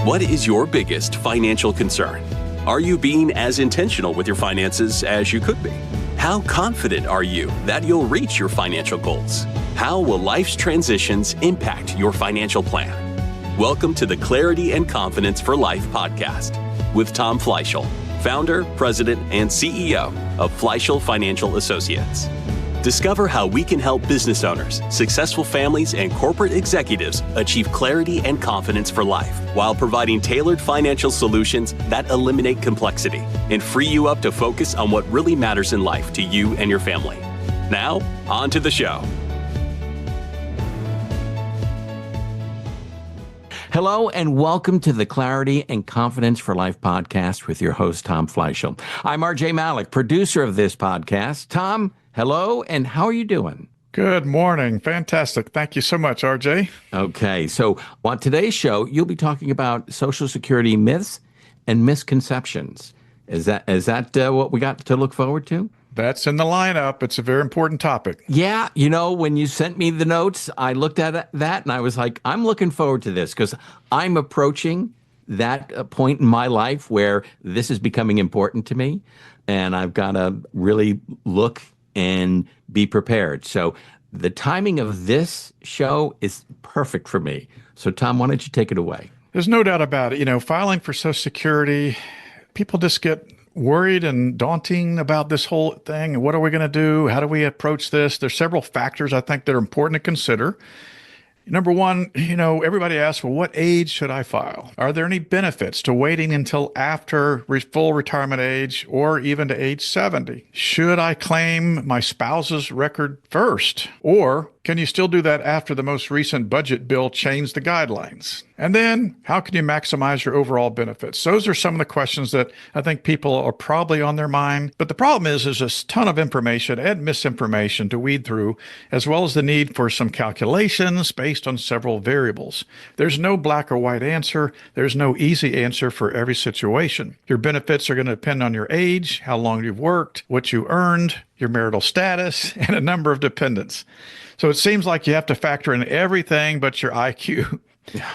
What is your biggest financial concern? Are you being as intentional with your finances as you could be? How confident are you that you'll reach your financial goals? How will life's transitions impact your financial plan? Welcome to the Clarity and Confidence for Life podcast with Tom Fleishel, founder, president, and CEO of Fleishel Financial Associates. Discover how we can help business owners, successful families, and corporate executives achieve clarity and confidence for life while providing tailored financial solutions that eliminate complexity and free you up to focus on what really matters in life to you and your family. Now, on to the show. Hello and welcome to the Clarity and Confidence for Life podcast with your host, Tom Fleishel. I'm RJ Malik, producer of this podcast. Tom, hello, and how are you doing? Good morning. Fantastic. Thank you so much, RJ. Okay, so on today's show, you'll be talking about Social Security myths and misconceptions. Is that what we got to look forward to? That's in the lineup. It's a very important topic. Yeah, when you sent me the notes, I looked at that and I was like, I'm looking forward to this because I'm approaching that point in my life where this is becoming important to me, and I've got to really look and be prepared. So the timing of this show is perfect for me. So Tom, why don't you take it away? There's no doubt about it. Filing for Social Security, people just get worried and daunting about this whole thing. What are we going to do? How do we approach this? There's several factors I think that are important to consider. Number one, everybody asks, well, what age should I file? Are there any benefits to waiting until after full retirement age or even to age 70? Should I claim my spouse's record first? Or can you still do that after the most recent budget bill changed the guidelines? And then how can you maximize your overall benefits? Those are some of the questions that I think people are probably on their mind. But the problem is there's a ton of information and misinformation to weed through, as well as the need for some calculations based on several variables. There's no black or white answer. There's no easy answer for every situation. Your benefits are going to depend on your age, how long you've worked, what you earned, your marital status, and a number of dependents. So it seems like you have to factor in everything but your IQ. Yeah.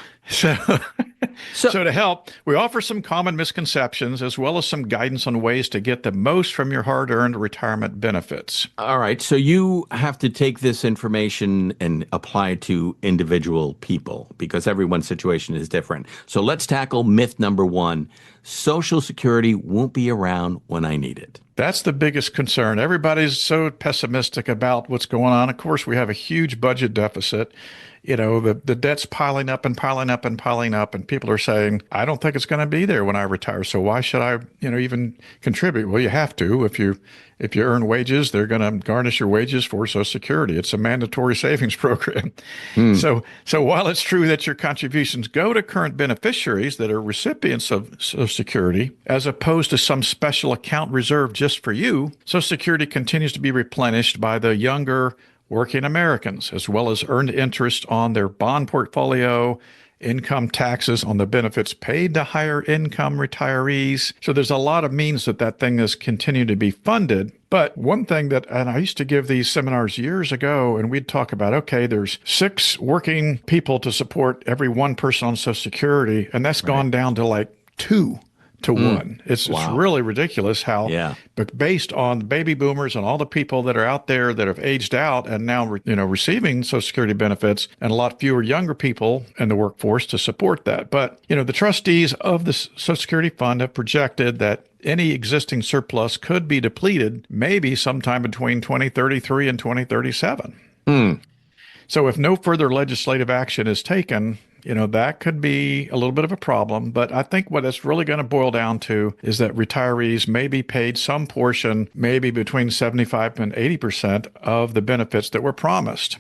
So to help, we offer some common misconceptions as well as some guidance on ways to get the most from your hard-earned retirement benefits. All right. So you have to take this information and apply it to individual people because everyone's situation is different. So let's tackle myth number one. Social Security won't be around when I need it. That's the biggest concern. Everybody's so pessimistic about what's going on. Of course, we have a huge budget deficit. The debt's piling up and piling up and piling up, and people are saying, I don't think it's going to be there when I retire, so why should I, even contribute? Well, you have to. If you earn wages, they're going to garnish your wages for Social Security. It's a mandatory savings program. So while it's true that your contributions go to current beneficiaries that are recipients of Social Security, as opposed to some special account reserved just for you, Social Security continues to be replenished by the younger working Americans, as well as earned interest on their bond portfolio, income taxes on the benefits paid to higher income retirees. So there's a lot of means that thing is continuing to be funded. But one thing and I used to give these seminars years ago, and we'd talk about, okay, there's 6 working people to support every one person on Social Security, and that's gone down to like 2 to 1. It's really ridiculous how, but based on baby boomers and all the people that are out there that have aged out and now, receiving Social Security benefits, and a lot fewer younger people in the workforce to support that. But, the trustees of the Social Security Fund have projected that any existing surplus could be depleted maybe sometime between 2033 and 2037. So if no further legislative action is taken, that could be a little bit of a problem. But I think what it's really going to boil down to is that retirees may be paid some portion, maybe between 75 and 80% of the benefits that were promised,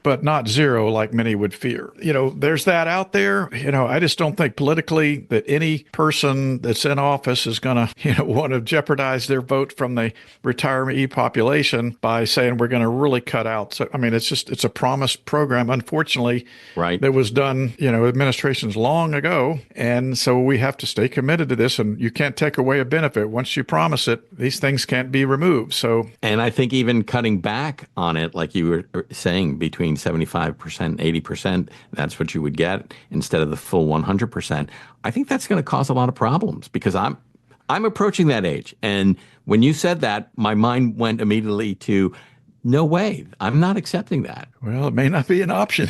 but not zero like many would fear. There's that out there. I just don't think politically that any person that's in office is going to, want to jeopardize their vote from the retiree population by saying we're going to really cut out. So, it's a promised program, unfortunately, that was done, administrations long ago. And so we have to stay committed to this, and you can't take away a benefit. Once you promise it, these things can't be removed. And I think even cutting back on it, like you were saying, between between 75% and 80%, that's what you would get instead of the full 100%. I think that's going to cause a lot of problems because I'm approaching that age. And when you said that, my mind went immediately to, no way, I'm not accepting that. Well, it may not be an option.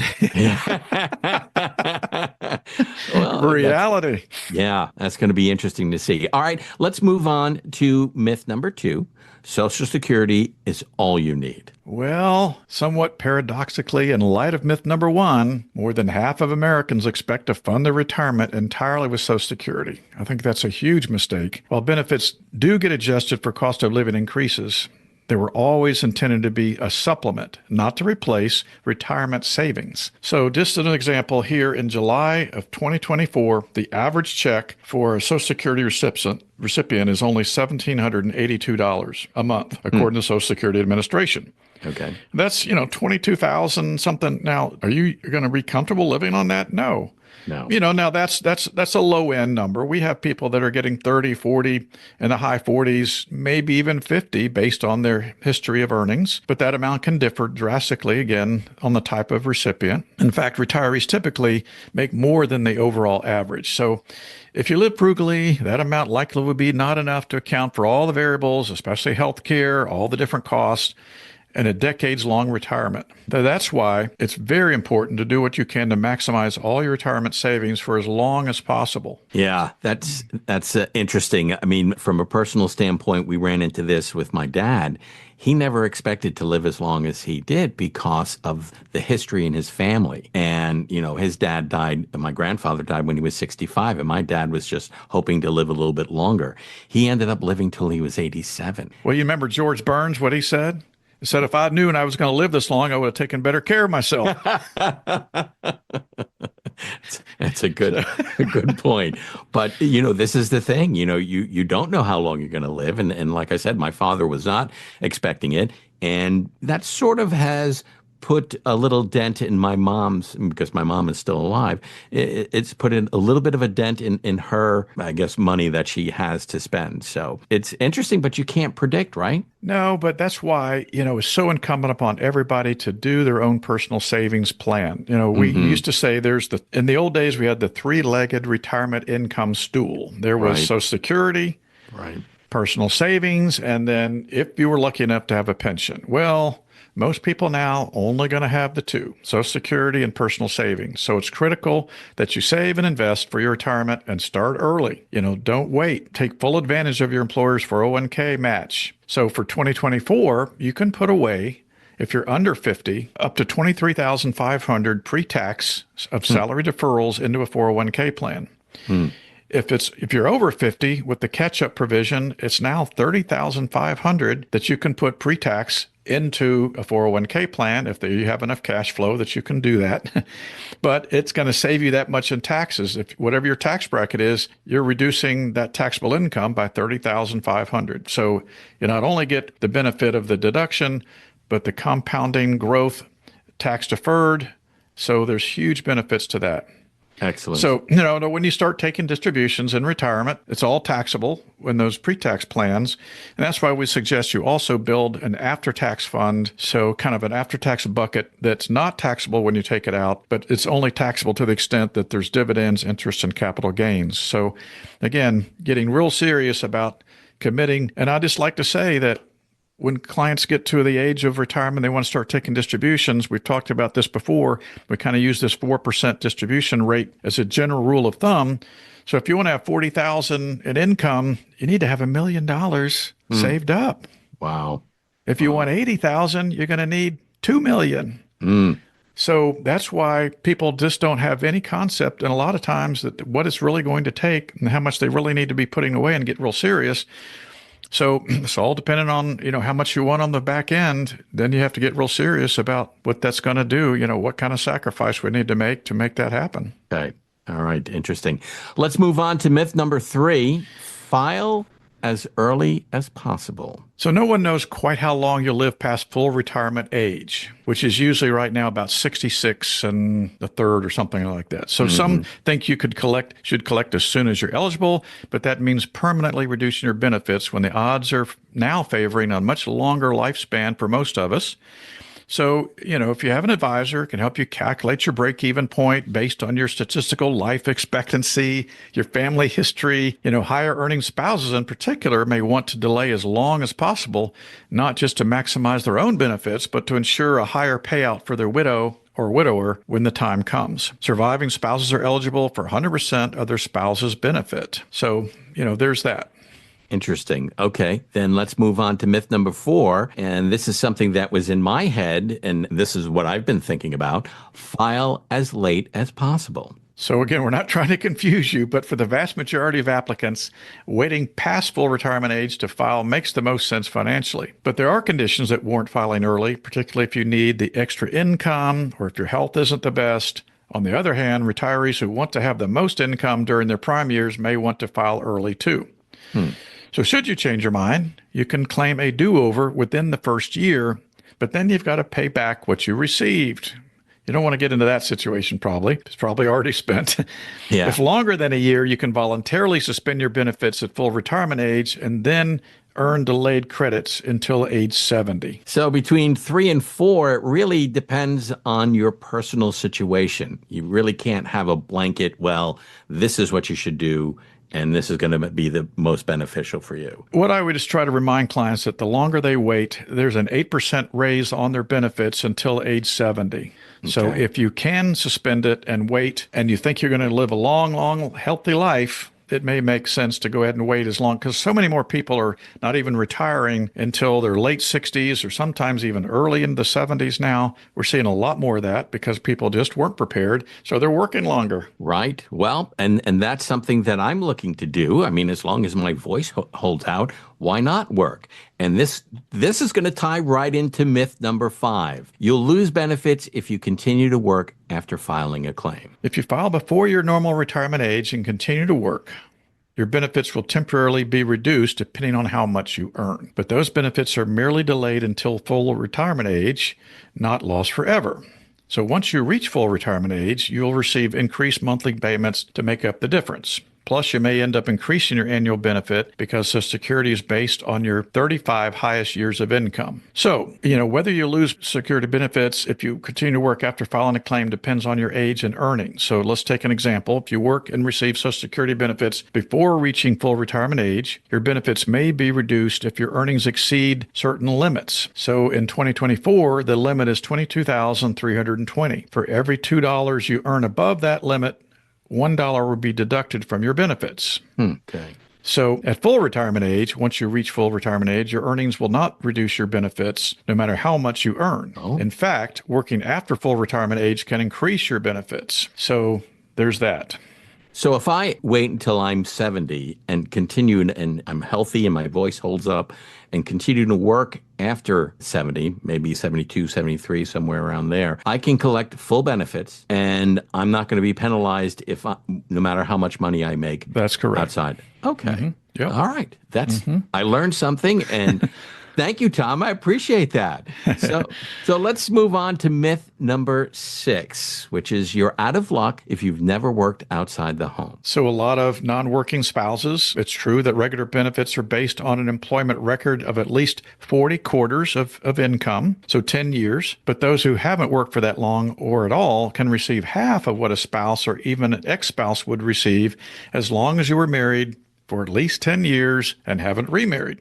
Well, Reality. that's going to be interesting to see. All right, let's move on to myth number 2. Social Security is all you need. Well, somewhat paradoxically, in light of myth number 1, more than half of Americans expect to fund their retirement entirely with Social Security. I think that's a huge mistake. While benefits do get adjusted for cost of living increases, they were always intended to be a supplement, not to replace retirement savings. So just as an example, here in July of 2024, the average check for a Social Security recipient is only $1,782 a month, according to Social Security Administration. Okay. That's, 22,000 something. Now, are you going to be comfortable living on that? No. No. Now that's a low end number. We have people that are getting 30, 40 in the high 40s, maybe even 50 based on their history of earnings. But that amount can differ drastically, again, on the type of recipient. In fact, retirees typically make more than the overall average. So if you live frugally, that amount likely would be not enough to account for all the variables, especially health care, all the different costs, and a decades-long retirement. That's why it's very important to do what you can to maximize all your retirement savings for as long as possible. Yeah, that's interesting. I mean, from a personal standpoint, we ran into this with my dad. He never expected to live as long as he did because of the history in his family. And, his dad died, my grandfather died when he was 65, and my dad was just hoping to live a little bit longer. He ended up living till he was 87. Well, you remember George Burns, what he said? He said, if I knew I was going to live this long, I would have taken better care of myself. That's a good point. But, this is the thing. You don't know how long you're going to live. And like I said, my father was not expecting it. And that sort of has put a little dent in my mom's, because my mom is still alive, it's put in a little bit of a dent in her, I guess, money that she has to spend. So it's interesting, but you can't predict, right? No, but that's why, it's so incumbent upon everybody to do their own personal savings plan. We used to say in the old days, we had the 3-legged retirement income stool. There was Social Security, personal savings, and then if you were lucky enough to have a pension. Well, most people now only going to have the 2, Social Security and personal savings. So it's critical that you save and invest for your retirement and start early. Don't wait. Take full advantage of your employer's 401k match. So for 2024, you can put away, if you're under 50, up to $23,500 pre-tax of salary deferrals into a 401k plan. If you're over 50, with the catch-up provision, it's now $30,500 that you can put pre-tax into a 401k plan if you have enough cash flow that you can do that. But it's going to save you that much in taxes. If whatever your tax bracket is, you're reducing that taxable income by $30,500. So you not only get the benefit of the deduction, but the compounding growth, tax deferred. So there's huge benefits to that. Excellent. So, when you start taking distributions in retirement, it's all taxable in those pre-tax plans. And that's why we suggest you also build an after-tax fund. So kind of an after-tax bucket that's not taxable when you take it out, but it's only taxable to the extent that there's dividends, interest, and capital gains. So again, getting real serious about committing. And I just like to say that when clients get to the age of retirement, they want to start taking distributions. We've talked about this before. We kind of use this 4% distribution rate as a general rule of thumb. So if you want to have $40,000 in income, you need to have $1 million saved up. Wow. If you want $80,000, you're going to need $2 million. So that's why people just don't have any concept, and a lot of times, that what it's really going to take and how much they really need to be putting away and get real serious. So it's all dependent on, how much you want on the back end. Then you have to get real serious about what that's going to do, what kind of sacrifice we need to make that happen. Okay. All right. Interesting. Let's move on to myth number 3. File as early as possible. So no one knows quite how long you'll live past full retirement age, which is usually right now about 66 and the third or something like that. So some think you should collect as soon as you're eligible, but that means permanently reducing your benefits when the odds are now favoring a much longer lifespan for most of us. So, if you have an advisor, it can help you calculate your break-even point based on your statistical life expectancy, your family history. Higher earning spouses in particular may want to delay as long as possible, not just to maximize their own benefits, but to ensure a higher payout for their widow or widower when the time comes. Surviving spouses are eligible for 100% of their spouse's benefit. So, there's that. Interesting. Okay, then let's move on to myth number 4. And this is something that was in my head, and this is what I've been thinking about. File as late as possible. So again, we're not trying to confuse you, but for the vast majority of applicants, waiting past full retirement age to file makes the most sense financially. But there are conditions that warrant filing early, particularly if you need the extra income or if your health isn't the best. On the other hand, retirees who want to have the most income during their prime years may want to file early too. So should you change your mind, you can claim a do-over within the first year, but then you've got to pay back what you received. You don't want to get into that situation probably. It's probably already spent. Yeah. If longer than a year, you can voluntarily suspend your benefits at full retirement age and then earn delayed credits until age 70. So between 3 and 4, it really depends on your personal situation. You really can't have a blanket, well, this is what you should do, and this is going to be the most beneficial for you. What I would just try to remind clients that the longer they wait, there's an 8% raise on their benefits until age 70. Okay. So if you can suspend it and wait, and you think you're going to live a long, long, healthy life, it may make sense to go ahead and wait as long, because so many more people are not even retiring until their late 60s or sometimes even early in the 70s now. We're seeing a lot more of that because people just weren't prepared, so they're working longer. Right. Well, and that's something that I'm looking to do. I mean, as long as my voice holds out, why not work? And this is going to tie right into myth number 5. You'll lose benefits if you continue to work after filing a claim. If you file before your normal retirement age and continue to work, your benefits will temporarily be reduced depending on how much you earn. But those benefits are merely delayed until full retirement age, not lost forever. So once you reach full retirement age, you'll receive increased monthly payments to make up the difference. Plus, you may end up increasing your annual benefit because Social Security is based on your 35 highest years of income. So, whether you lose Security benefits if you continue to work after filing a claim depends on your age and earnings. So let's take an example. If you work and receive Social Security benefits before reaching full retirement age, your benefits may be reduced if your earnings exceed certain limits. So in 2024, the limit is $22,320. For every $2 you earn above that limit, $1 will be deducted from your benefits. Okay. So at full retirement age, once you reach full retirement age, your earnings will not reduce your benefits no matter how much you earn. Oh. In fact, working after full retirement age can increase your benefits. So there's that. So if I wait until I'm 70 and continue and I'm healthy and my voice holds up and continue to work after 70, maybe 72, 73, somewhere around there, I can collect full benefits and I'm not going to be penalized no matter how much money I make. That's correct. Outside. Okay. Mm-hmm. Yep. All right. I learned something, and thank you, Tom. I appreciate that. So let's move on to myth number 6, which is you're out of luck if you've never worked outside the home. So a lot of non-working spouses, it's true that regular benefits are based on an employment record of at least 40 quarters of income, so 10 years. But those who haven't worked for that long or at all can receive half of what a spouse or even an ex-spouse would receive as long as you were married for at least 10 years and haven't remarried.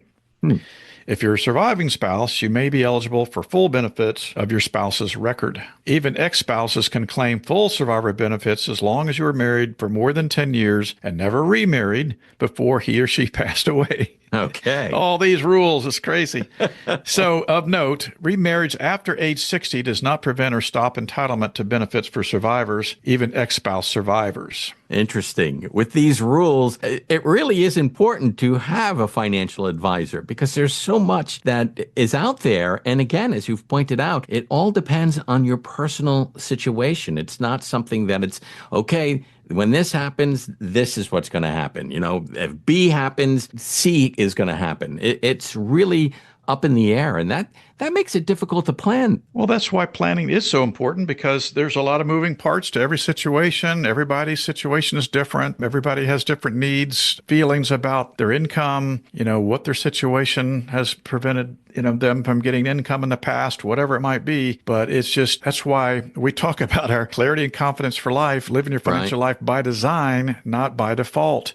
If you're a surviving spouse, you may be eligible for full benefits of your spouse's record. Even ex-spouses can claim full survivor benefits as long as you were married for more than 10 years and never remarried before he or she passed away. Okay. All these rules, it's crazy. So, of note, remarriage after age 60 does not prevent or stop entitlement to benefits for survivors, even ex-spouse survivors. Interesting. With these rules, it really is important to have a financial advisor because there's so much that is out there. And again, as you've pointed out, it all depends on your personal situation. It's not something that it's, okay, when this happens, this is what's going to happen. If B happens, C is going to happen. It's really up in the air, and that makes it difficult to plan. Well, that's why planning is so important because there's a lot of moving parts to every situation. Everybody's situation is different. Everybody has different needs, feelings about their income, what their situation has prevented, them from getting income in the past, whatever it might be. But that's why we talk about our clarity and confidence for life, living your financial life by design, not by default.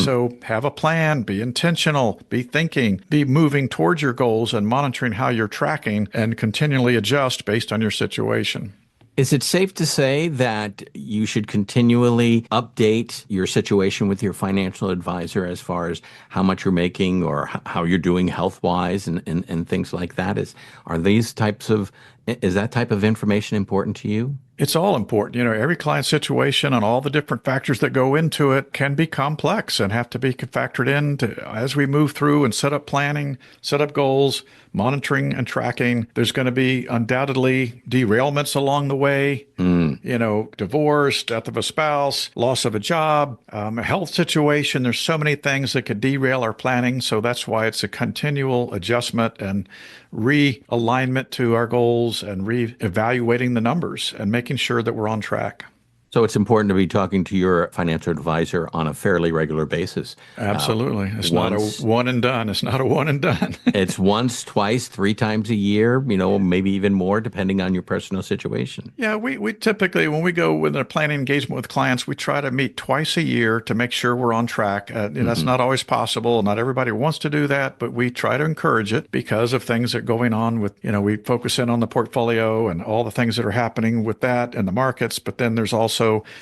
So have a plan, be intentional, be thinking, be moving towards your goals and monitoring how you're tracking and continually adjust based on your situation. Is it safe to say that you should continually update your situation with your financial advisor as far as how much you're making or how you're doing health-wise and things like that? Is that type of information important to you? It's all important. Every client situation and all the different factors that go into it can be complex and have to be factored in as we move through and set up planning, set up goals, monitoring and tracking. There's going to be undoubtedly derailments along the way, divorce, death of a spouse, loss of a job, a health situation. There's so many things that could derail our planning. So that's why it's a continual adjustment and realignment to our goals and re-evaluating the numbers and making sure that we're on track. So it's important to be talking to your financial advisor on a fairly regular basis. Absolutely. It's not a one and done. It's not a one and done. It's once, twice, 3 times a year, maybe even more depending on your personal situation. Yeah, we typically, when we go with a planning engagement with clients, we try to meet twice a year to make sure we're on track. That's not always possible. Not everybody wants to do that, but we try to encourage it because of things that are going on with, we focus in on the portfolio and all the things that are happening with that and the markets. But then there's also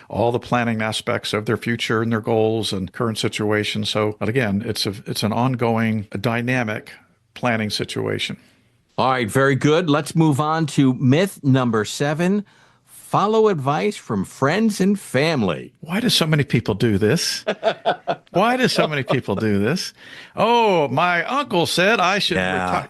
all the planning aspects of their future and their goals and current situation. So, but again, it's an ongoing, dynamic planning situation. All right, very good. Let's move on to myth number 7. Follow advice from friends and family. Why do so many people do this? Why do so many people do this? Oh, my uncle said I should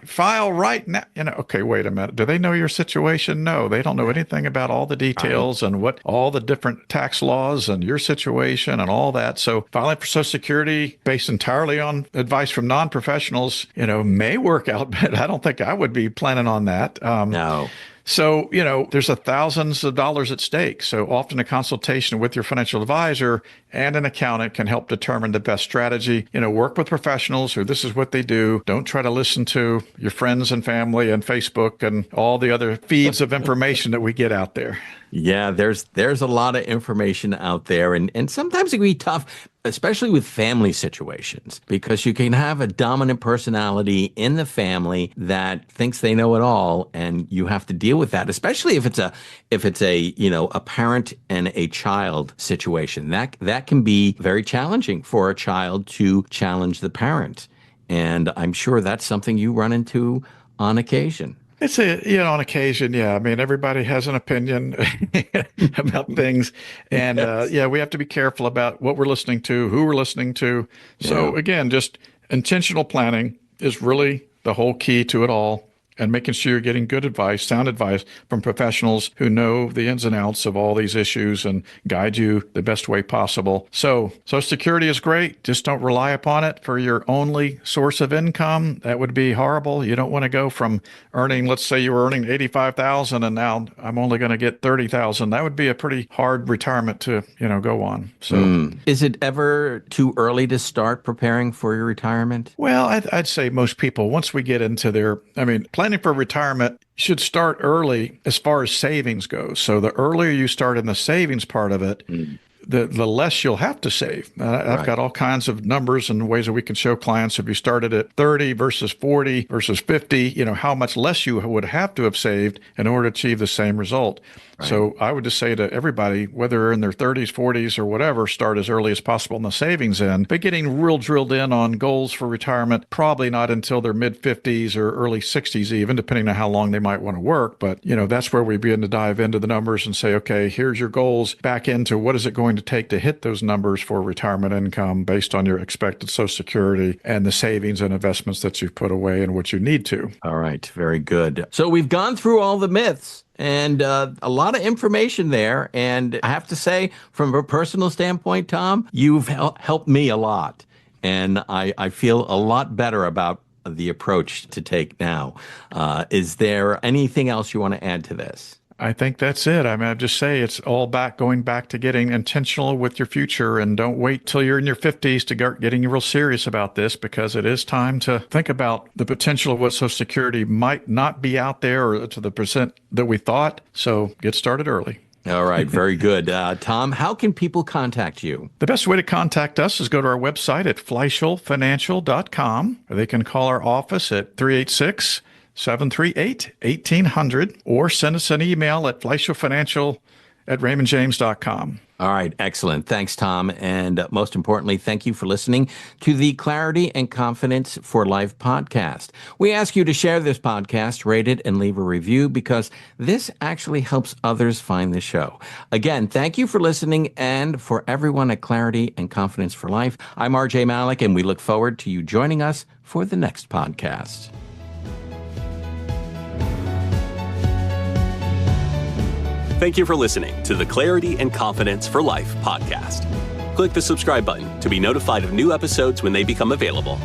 file right now. Okay, wait a minute. Do they know your situation? No, they don't know anything about all the details and what all the different tax laws and your situation and all that. So filing for Social Security based entirely on advice from non-professionals, may work out, but I don't think I would be planning on that. No. So, there's thousands of dollars at stake. So often a consultation with your financial advisor and an accountant can help determine the best strategy. Work with professionals who this is what they do. Don't try to listen to your friends and family and Facebook and all the other feeds of information that we get out there. Yeah, there's a lot of information out there, and sometimes it can be tough, especially with family situations, because you can have a dominant personality in the family that thinks they know it all, and you have to deal with that, especially if it's a parent and a child situation. That can be very challenging for a child to challenge the parent, and I'm sure that's something you run into on occasion. It's on occasion, yeah. I mean, everybody has an opinion about things. And we have to be careful about what we're listening to, who we're listening to. So again, just intentional planning is really the whole key to it all. And making sure you're getting good advice, sound advice from professionals who know the ins and outs of all these issues and guide you the best way possible. So Social Security is great. Just don't rely upon it for your only source of income. That would be horrible. You don't want to go from earning, let's say you were earning $85,000 and now I'm only going to get $30,000. That would be a pretty hard retirement to, go on. So Is it ever too early to start preparing for your retirement? Well, I'd say most people, once we get into planning for retirement should start early as far as savings goes. So the earlier you start in the savings part of it, the less you'll have to save. I've got all kinds of numbers and ways that we can show clients if you started at 30 versus 40 versus 50, how much less you would have to have saved in order to achieve the same result. Right. So I would just say to everybody, whether they're in their 30s, 40s, or whatever, start as early as possible in the savings end. But getting real drilled in on goals for retirement, probably not until their mid-50s or early 60s even, depending on how long they might want to work. But, that's where we begin to dive into the numbers and say, okay, here's your goals, back into what is it going to take to hit those numbers for retirement income based on your expected Social Security and the savings and investments that you've put away and what you need to. All right, very good. So we've gone through all the myths. And a lot of information there. And I have to say, from a personal standpoint, Tom, you've helped me a lot. And I feel a lot better about the approach to take now. Is there anything else you want to add to this? I think that's it. I mean, I just say it's all going back to getting intentional with your future, and don't wait till you're in your 50s to start getting real serious about this, because it is time to think about the potential of what Social Security might not be out there or to the percent that we thought. So get started early. All right. Very good. Tom, how can people contact you? The best way to contact us is go to our website at fleishelfinancial.com, or they can call our office at 386-738-1800, or send us an email at fleishelfinancial@raymondjames.com. All right. Excellent. Thanks, Tom. And most importantly, thank you for listening to the Clarity and Confidence for Life podcast. We ask you to share this podcast, rate it, and leave a review, because this actually helps others find the show. Again, thank you for listening. And for everyone at Clarity and Confidence for Life, I'm RJ Malik, and we look forward to you joining us for the next podcast. Thank you for listening to the Clarity and Confidence for Life podcast. Click the subscribe button to be notified of new episodes when they become available.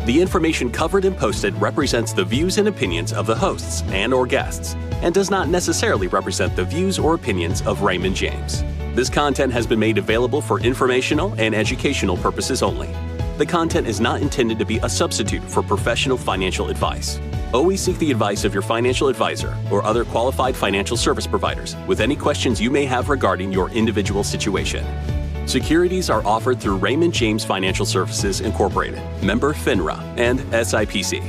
The information covered and posted represents the views and opinions of the hosts and/or guests, and does not necessarily represent the views or opinions of Raymond James. This content has been made available for informational and educational purposes only. The content is not intended to be a substitute for professional financial advice. Always seek the advice of your financial advisor or other qualified financial service providers with any questions you may have regarding your individual situation. Securities are offered through Raymond James Financial Services Incorporated, member FINRA, and SIPC.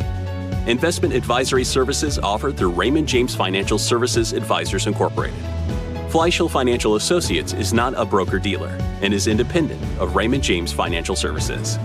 Investment advisory services offered through Raymond James Financial Services Advisors Incorporated. Fleishel Financial Associates is not a broker-dealer and is independent of Raymond James Financial Services.